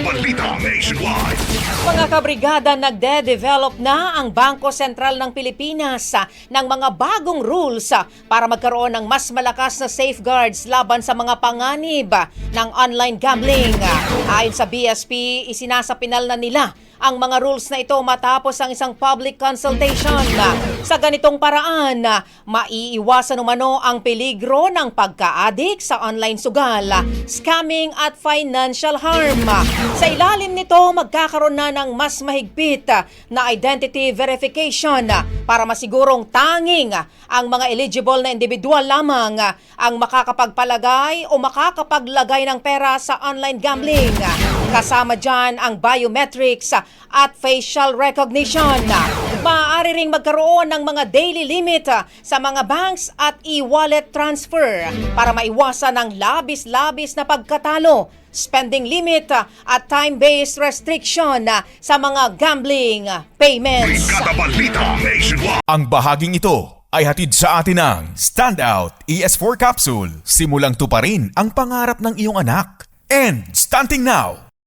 balita nationwide. Mga kabrigada, nagde-develop na ang Bangko Sentral ng Pilipinas ng mga bagong rules para magkaroon ng mas malakas na safeguards laban sa mga panganib ng online gambling. Ayon sa BSP, isinasapinal na nila ang mga rules na ito matapos ang isang public consultation. Sa ganitong paraan, maiiwasan umano ang peligro ng pagka-addict sa online sugal, scamming at financial harm. Sa ilalim nito, magkakaroon na ng mas mahigpit na identity verification para masigurong tanging ang mga eligible na individual lamang ang makakapagpalagay o makakapaglagay ng pera sa online gambling. Kasama dyan ang biometrics at facial recognition. Maaari ring magkaroon ng mga daily limit sa mga banks at e-wallet transfer para maiwasan ang labis-labis na pagkatalo, spending limit at time-based restriction sa mga gambling payments. Brigada Balita Nationwide. Ang bahaging ito ay hatid sa atin ng Standout ES4 Capsule. Simulang tuparin ang pangarap ng iyong anak. And stunting now!